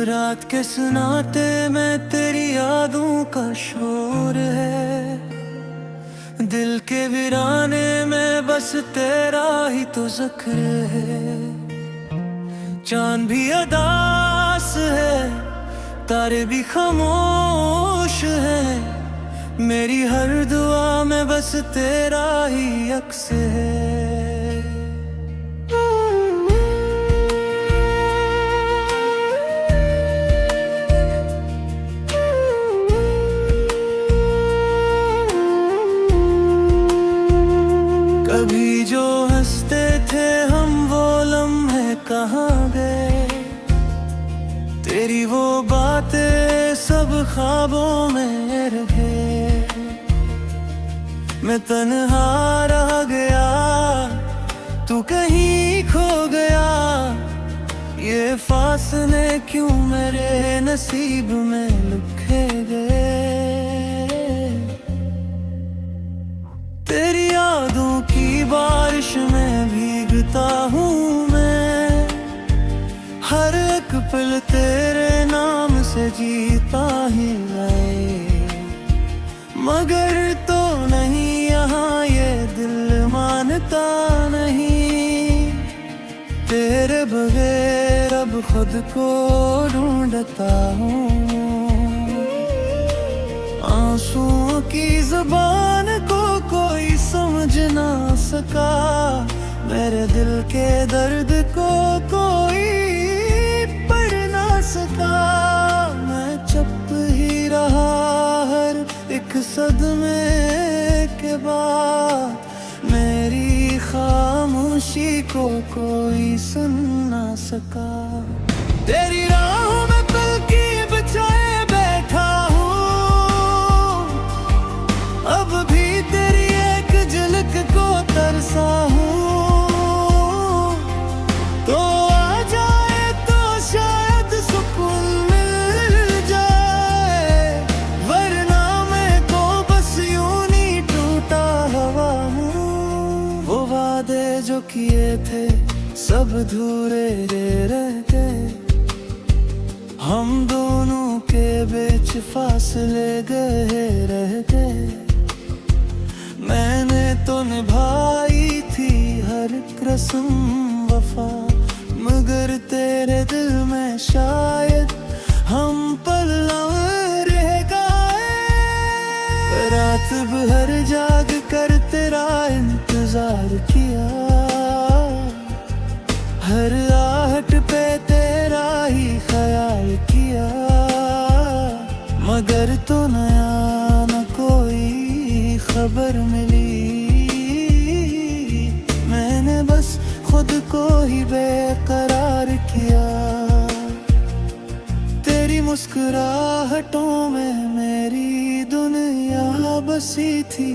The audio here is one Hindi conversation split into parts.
रात के सन्नाटे में तेरी यादों का शोर है। दिल के वीराने में बस तेरा ही तो जिक्र है। चांद भी अदास है, तारे भी खामोश है। मेरी हर दुआ में बस तेरा ही अक्स है। कभी जो हंसते थे हम वो लम्हे कहाँ गए। तेरी वो बातें सब ख्वाबों में रहे। मैं तन्हा रह गया, तू कहीं खो गया। ये फासले क्यों मेरे नसीब में लिखे गए। तेरी यादों की बारिश में भीगता हूँ मैं। हर एक पल तेरे नाम से जीता ही है। मगर तो नहीं यहाँ ये दिल मानता नहीं। तेरे बगैर अब खुद को ढूंढता हूँ। आंसुओं की ज़बान को कोई समझ ना सका। मेरे दिल के दर्द को कोई पढ़ ना सका। मैं चुप ही रहा हर एक सदमे के बाद। मेरी खामोशी को कोई सुन ना सका। तेरी राहों में पलकी बिछाए बैठा हूँ। अब भी तेरी एक झलक को तरसा हूँ। तो आ जाए तो शायद सुकून मिल जाए। वरना मैं तो बस यूं ही टूटा हवा हूँ। वो वादे जो किए थे सब अधूरे रह गए। हम दोनों के बीच फासले गए रह गए। मैंने तो निभाई थी हर कसम वफा। मगर तेरे दिल में शायद हम पल रह गए। रात भर जाग कर तेरा इंतजार किया। हर आहट पे तेरा ही ख्याल किया। मगर तो नया न कोई खबर मिली। मैंने बस खुद को ही बेकरार किया। तेरी मुस्कुराहटों में मेरी दुनिया बसी थी।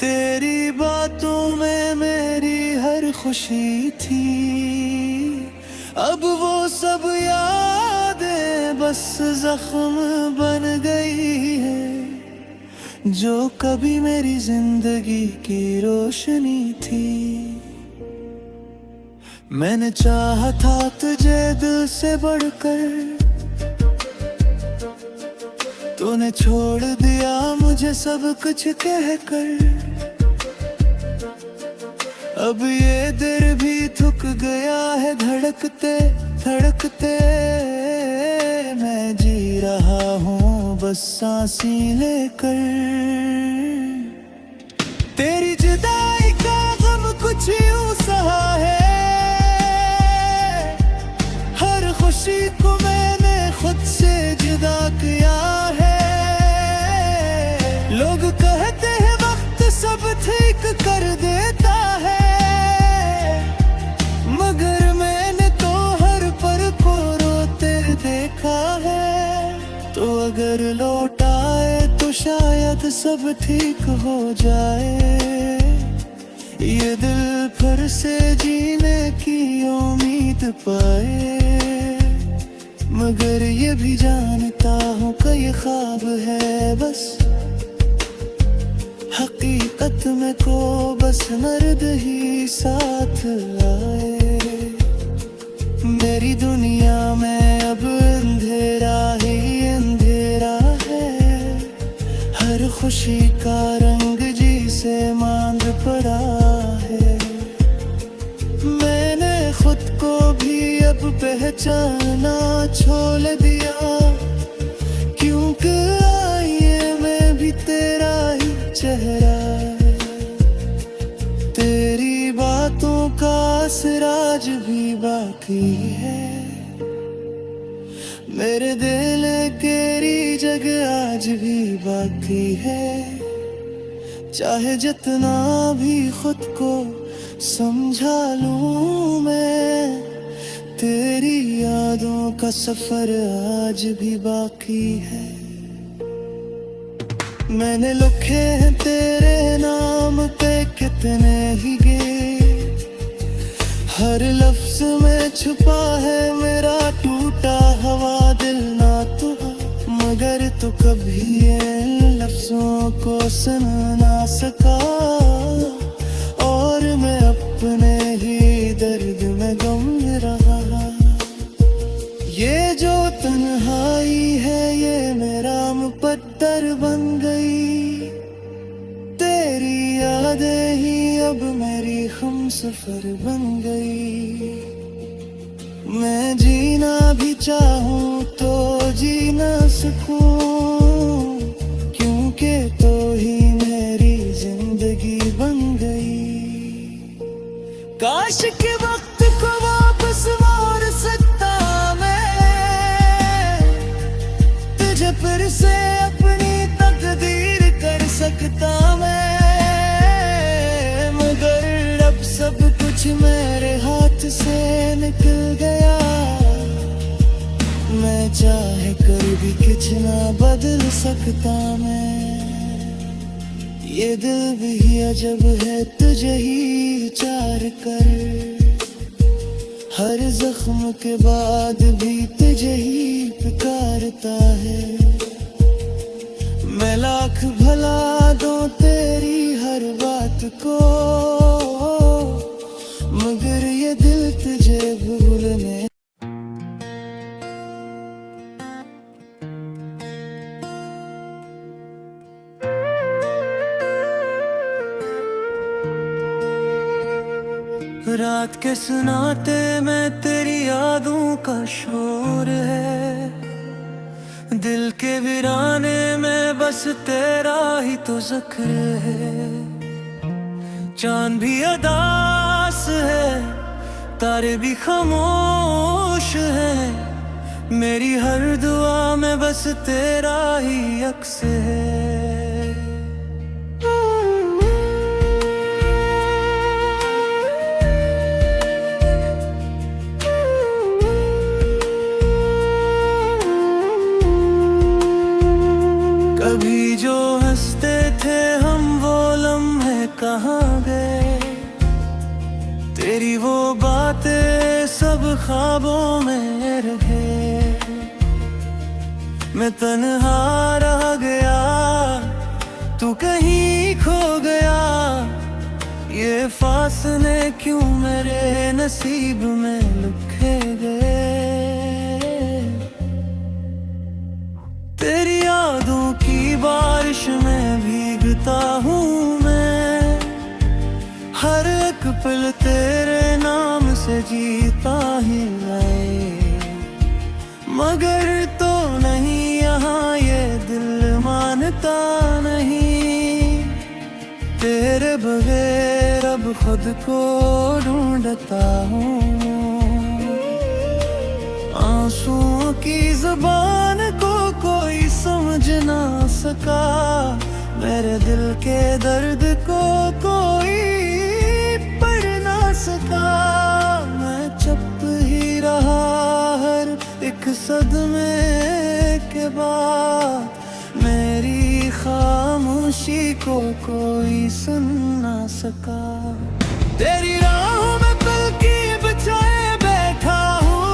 तेरी बातों में मेरी हर खुशी थी। अब वो सब यादें बस जख्म बन गई है। जो कभी मेरी जिंदगी की रोशनी थी। मैंने चाहा था तुझे दिल से बढ़कर। तूने छोड़ दिया मुझे सब कुछ कहकर। अब ये दिल भी थक गया है धड़कते धड़कते। मैं जी रहा हूँ बस सांसें लेकर। तेरी जुदाई का गम कुछ यूं सहा है। हर खुशी को मैंने खुद से जुदा किया है। लोग कहते हैं वक्त सब ठीक कर देता है। मगर मैंने तो हर पल को रोते देखा है। तो अगर लौट आए तो शायद सब ठीक हो जाए। ये दिल फिर से जीने की उम्मीद पाए। मगर ये भी जानता हूँ कि ये ख्वाब है बस। हकीकत में को बस मर्द ही साथ आए। मेरी दुनिया में अब अंधेरा ही अंधेरा है। हर खुशी का रंग जी से मांग पड़ा है। मैंने खुद को भी अब पहचाना छोड़ दिया, क्योंकि आईने में भी तेरा ही चेहरा है। तेरी बातों का असर आज भी बाकी है। मेरे दिल तेरी जगह आज भी बाकी है। चाहे जितना भी खुद को समझा लूं मैं, तेरी यादों का सफर आज भी बाकी है। मैंने लिखे हैं तेरे नाम पे कितने ही गीत, हर लफ्ज में छुपा है मेरा टूटा हुआ दिल ना तू, मगर तू कभी इन लफ्जों को सुन ना सका। और मैं अपने ही दर्द में गम रहा। ये जो तन्हाई है ये मेरा मुकद्दर बन गई। तेरी यादें ही अब मेरी हमसफर बन गई। मैं जीना भी चाहूँ तो जी ना सकूं, क्योंकि तो ही मेरी जिंदगी बन गई। काश के वक्त को वापस मोड़ सकता मैं, तुझे फिर से अपनी तकदीर कर सकता मैं, मगर अब सब कुछ मेरे हाथ से निकल गया। मैं चाहे कर भी कुछ ना बदल सकता मैं। ये दिल भी अजब है तुझे ही चार कर, हर जख्म के बाद भी तुझे ही पुकारता है। मैं लाख भला दूं तेरी हर बात को, मगर ये दिल तुझे भूलने रात के सुनाते में तेरी यादों का शोर है। दिल के वीराने में बस तेरा ही तो जिक्र है। चांद भी अदास है, तारे भी खामोश है। मेरी हर दुआ में बस तेरा ही अक्स है। कभी जो हंसते थे हम वो लम्हे कहाँ गए। तेरी वो बातें सब ख्वाबों में रहे। मैं तन्हा रह गया, तू कहीं खो गया। ये फासले क्यों मेरे नसीब में लिखे गए। तेरी यादों की बारिश में भीगता हूँ मैं। हर एक पल तेरे नाम से जीता ही है। मगर तो नहीं यहाँ ये दिल मानता नहीं। तेरे बगैर अब खुद को ढूंढता हूँ। आंसुओं की जुबान को कोई समझ ना सका। मेरे दिल के दर्द को कोई पढ़ ना सका। मैं चुप ही रहा हर एक सदमे के बाद। मेरी खामोशी को कोई सुन ना सका। तेरी राहों में पलकी बिछाए बैठा हूँ।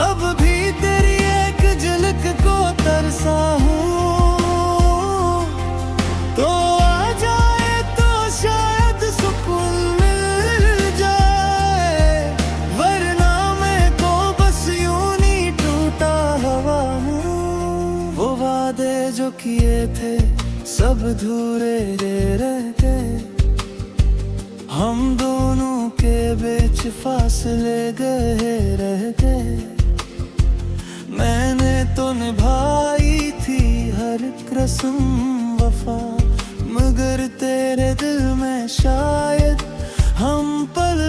अब भी तेरी एक झलक को तरसा हूँ। तो आ जाए तो शायद सुकून मिल जाए। वादे जो किए थे सब अधूरे रह गए। हम दोनों के बीच फासले गए रह गए। मैंने तो निभाई थी हर कसम वफा, मगर तेरे दिल में शायद हम पल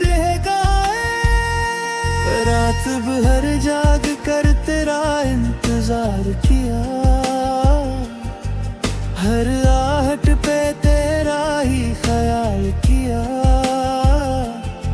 रह गए। रात भर जाग कर तेरा इंतजार किया, हर आहट पे तेरा ही ख्याल किया,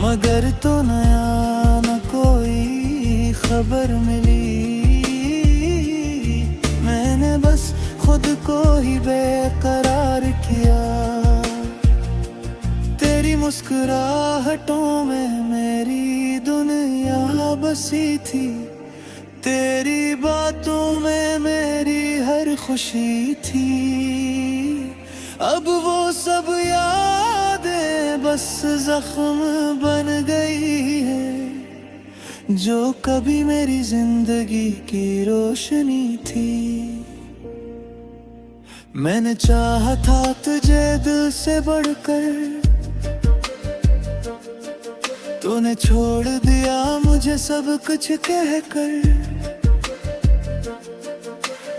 मगर तो नया न कोई खबर मिली। मैंने बस खुद को ही बेकरार किया। तेरी मुस्कुराहटों में मेरी दुनिया बसी थी, तेरी बातों में मेरी हर खुशी थी। अब वो सब यादें बस जख्म बन गई है, जो कभी मेरी जिंदगी की रोशनी थी। मैंने चाहा था तुझे दिल से बढ़कर, तूने छोड़ दिया मुझे सब कुछ कहकर।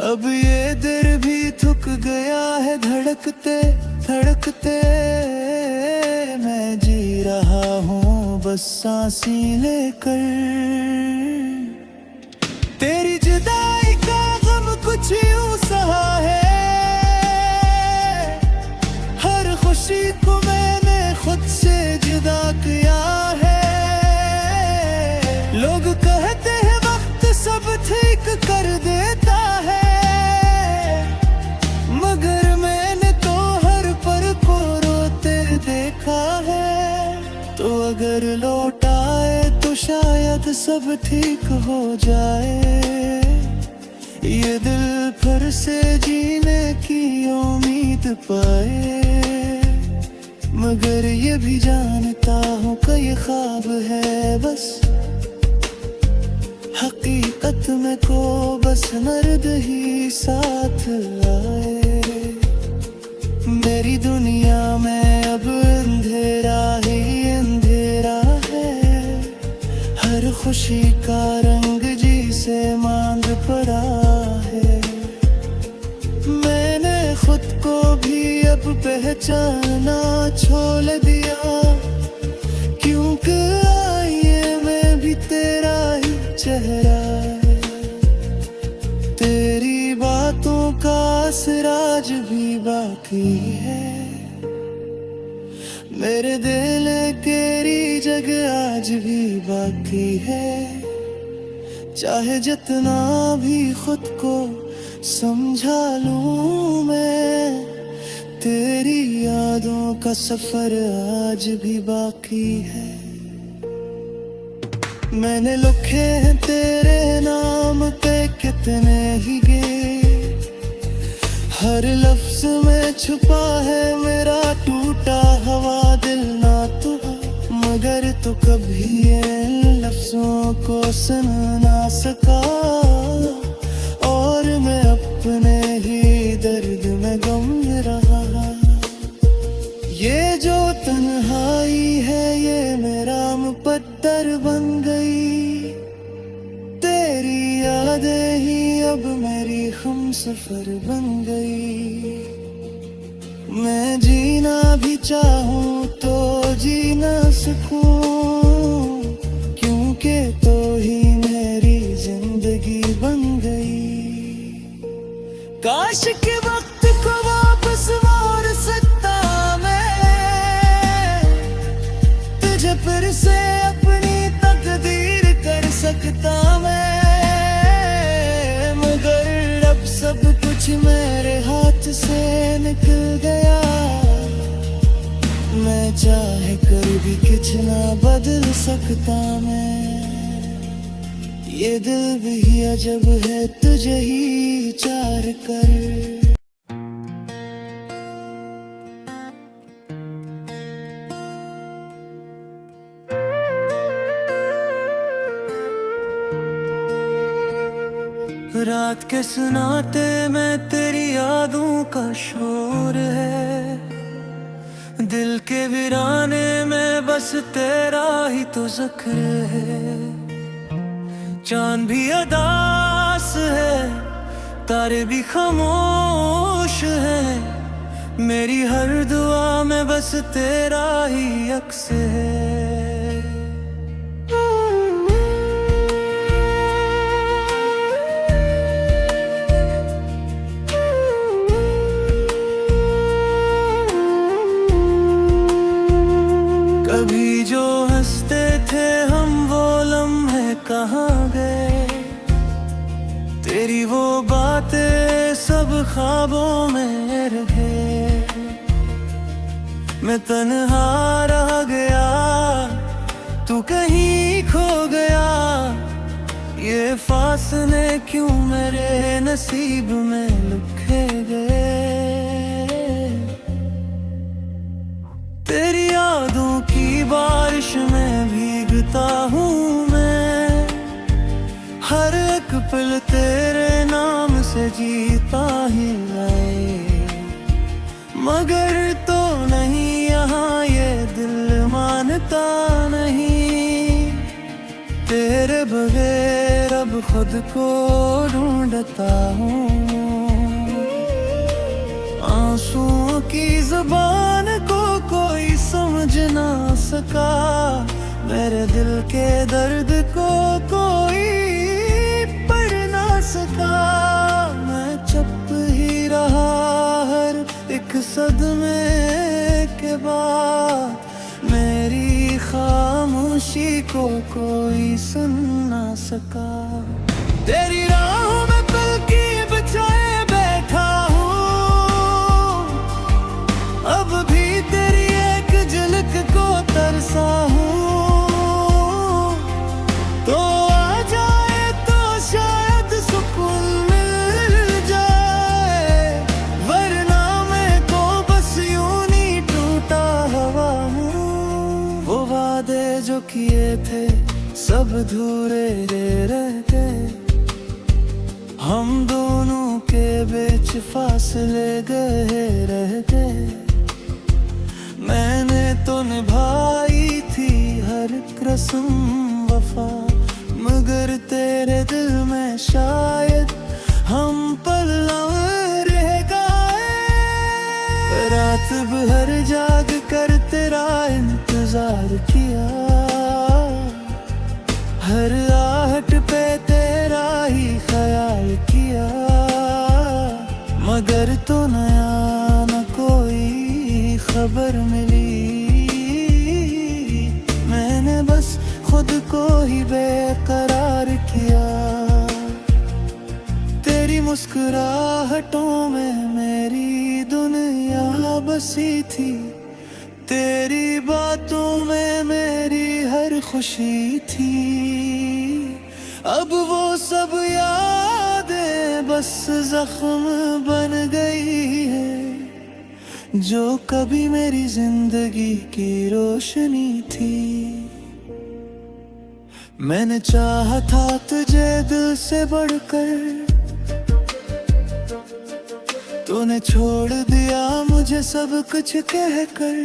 अब ये दिल भी थक गया है धड़कते धड़कते। मैं जी रहा हूँ बस सांसें लेकर। तेरी जुदाई का गम कुछ यूं सहा है, हर खुशी को मैंने खुद से जुदा किया है। लोग कहते हैं वक्त सब ठीक कर देता है, मगर मैंने तो हर पल को रोते देखा है। तो अगर लौट आए तो शायद सब ठीक हो जाए। ये दिल फिर से जीने की उम्मीद पाए, मगर ये भी जानता हूँ कि ये ख्वाब है बस। हकीकत में को बस मर्द ही साथ आए। मेरी दुनिया में अब अंधेरा ही अंधेरा है, हर खुशी का रंग जी से मांग पड़ा है। मैंने खुद को भी अब पहचाना छोड़ दिया, क्योंकि आईने में भी तेरा ही चेहरा है। तेरी बातों का असर आज भी बाकी है, मेरे दिल तेरी जगह आज भी बाकी है। चाहे जितना भी खुद को समझा लूं मैं, तेरी यादों का सफर आज भी बाकी है। मैंने लिखे हैं तेरे नाम पे कितने ही गीत, हर लफ्ज में छुपा है मेरा टूटा हुआ दिल ना तू, मगर तू कभी इन लफ्जों को सुन ना सका। और मैं अपने ही दर्द में गम रहा। ये जो तन्हाई है ये मेरा मुकद्दर बन गई, तेरी यादें ही अब मेरी हमसफर बन गई। मैं जीना भी चाहूँ तो जी ना सकूं, क्योंकि तो ही मेरी जिंदगी बन गई। काश के वक्त को वापस मोड़ सकता मैं, तुझे फिर से अपनी तकदीर कर सकता मैं, मगर अब सब कुछ मेरे हाथ से निकल गया। मैं चाहे कर भी कुछ ना बदल सकता मैं। ये दिल भी अजब है तुझे ही चार कर। रात के सन्नाटे में तेरी यादों का शोर है, दिल के वीराने में बस तेरा ही तो जिक्र है। चांद भी अदास है, तारे भी खामोश है, मेरी हर दुआ में बस तेरा ही अक्स है। कभी जो हंसते थे हम वो लम्हे कहाँ गए, तेरी वो बातें सब ख्वाबों में रहे। मैं तन्हा रह गया, तू कहीं खो गया, ये फासले क्यों मेरे नसीब में लिखे गए। तेरी यादों की बारिश में भीगता हूँ मैं, हर एक पल तेरे नाम से जीता ही है। मगर तो नहीं यहाँ ये दिल मानता नहीं, तेरे बगैर अब खुद को ढूंढता हूँ। आंसुओं की ज़बान को कोई समझ ना सका, मेरे दिल के दर्द को कोई पढ़ ना सका। मैं चुप ही रहा हर एक सदमे के बाद, मेरी खामोशी को कोई सुन ना सका। तेरी राहों में पलकी बिछाए बैठा हूँ, अब भी तेरी एक झलक को तरसा हूँ। तो आ जाए तो शायद सुकून मिल जाए, वरना मैं तो बस यूं ही टूटा हुआ हूँ। वो वादे जो किए थे सब अधूरे रह गए, हम दोनों के बीच फासले गए रह गए। मैंने तो निभाई थी हर कसम वफा, मगर तेरे दिल में शायद हम पल रह गए। रात भर जाग कर तेरा इंतजार किया, हर आहट पे तेरा ही ख्याल किया। मगर तो नया न कोई खबर मिली, मैंने बस खुद को ही बेकरार किया। तेरी मुस्कुराहटों में मेरी दुनिया बसी थी, तेरी बातों में मेरी हर खुशी थी। अब वो सब यादें बस जख्म बन गई है, जो कभी मेरी जिंदगी की रोशनी थी। मैंने चाहा था तुझे दिल से बढ़कर, तूने छोड़ दिया मुझे सब कुछ कहकर।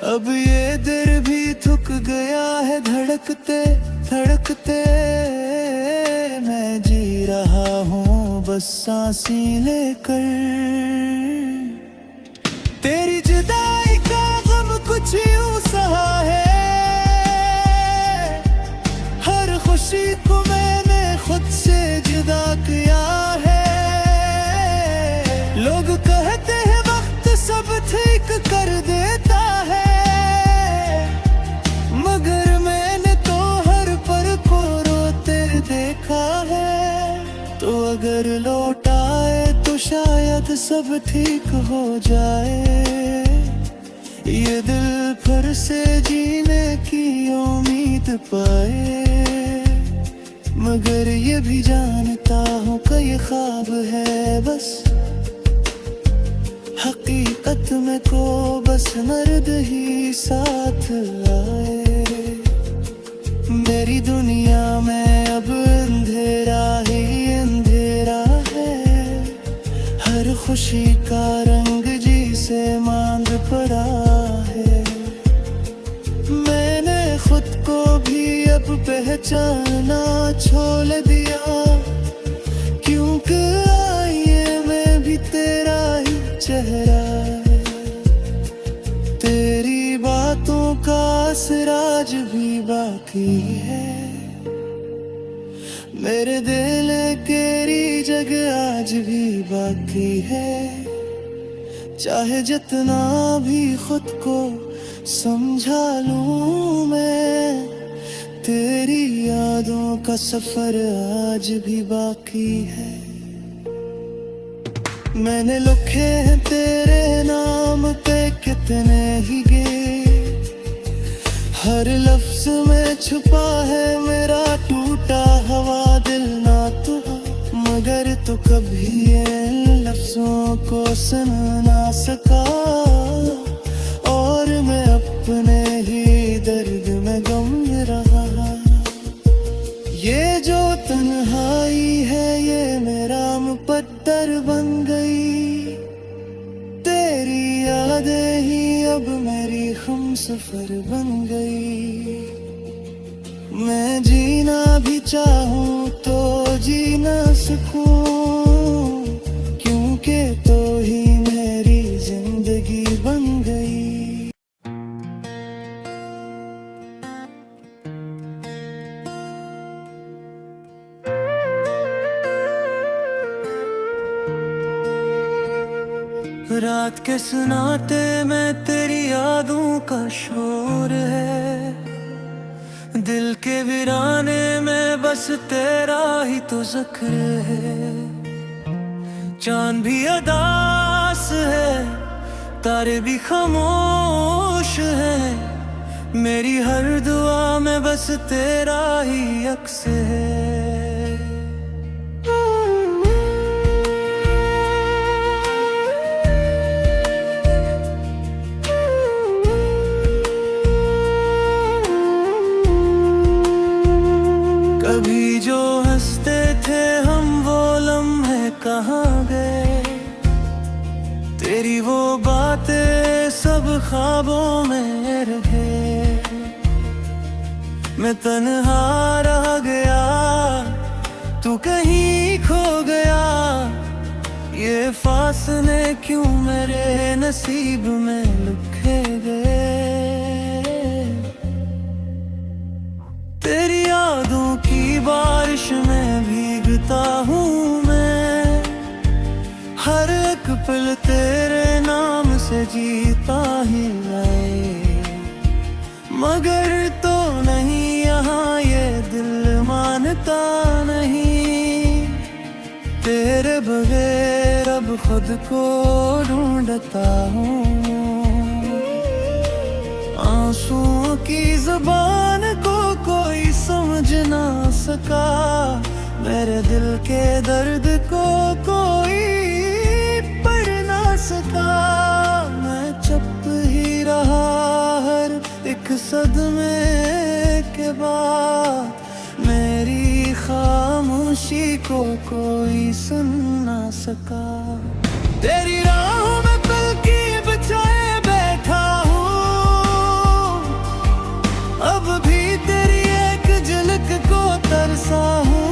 अब ये दिल भी थक गया है धड़कते धड़कते, मैं जी रहा हूँ बस सांसें लेकर। तेरी जुदाई का गम कुछ यूं सहा है, हर खुशी को मैंने खुद से जुदा किया है। लोग कहते हैं वक्त सब ठीक कर देता है, मगर मैंने तो हर पल को रोते देखा है। तो अगर लौट आए तो शायद सब ठीक हो जाए, ये दिल फिर से जीने की उम्मीद पाए। मगर ये भी जानता हूँ कि ये ख्वाब है बस, हकीकत में को बस मर्द ही साथ आए। मेरी दुनिया में अब पहचानना छोड़ दिया, क्योंकि आईने में भी तेरा ही चेहरा है। तेरी बातों का असर आज भी बाकी है, मेरे दिल केरी जगह आज भी बाकी है। चाहे जितना भी खुद को समझा लूं मैं, तेरी यादों का सफर आज भी बाकी है। मैंने लिखे हैं तेरे नाम पे कितने ही गीत, हर लफ्ज में छुपा है मेरा टूटा हुआ दिल ना तू, मगर तू कभी इन लफ्जों को सुन ना सका, और मैं अपने ही दर्द में गम रहा। ये जो तन्हाई है ये मेरा मुकद्दर बन गई, तेरी यादें ही अब मेरी हमसफर बन गई। मैं जीना भी चाहूँ तो जी ना सकूं, क्योंकि तो ही मेरी जिंदगी बन गई। रात के सुनाते में तेरी यादों का शोर है, दिल के वीराने में बस तेरा ही तो जिक्र है। चांद भी अदास है, तारे भी खामोश है, मेरी हर दुआ में बस तेरा ही अक्स है। कभी जो हंसते थे हम वो लम्हे कहाँ गए, तेरी वो बातें सब ख्वाबों में रहे। मैं तन्हा रह गया, तू कहीं खो गया, ये फासले क्यों मेरे नसीब में लिखे गए। तेरी यादों की बारिश में भीगता हूँ मैं, हर एक पल तेरे नाम से जीता ही है। मगर तो नहीं यहाँ ये दिल मानता नहीं, तेरे बगैर अब खुद को ढूंढता हूँ। आंसुओं की ज़बान को कोई समझ ना सका, मेरे दिल के दर्द को कोई पढ़ ना सका। मैं चुप ही रहा हर एक सदमे के बाद, मेरी खामोशी को कोई सुन ना सका। तेरी राहों में पलकी बिछाए बैठा हूँ, अब भी तेरी एक झलक को तरसा हूँ।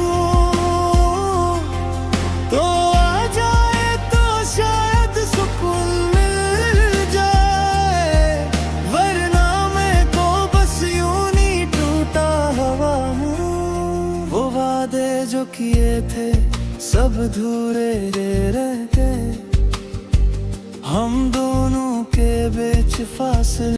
तो आ जाए तो शायद सुकून मिल जाए, वरना मैं तो बस यूं नहीं टूटा हुआ हूँ। वो वादे जो किए थे सब अधूरे रह गए, हम दोनों के बीच फासले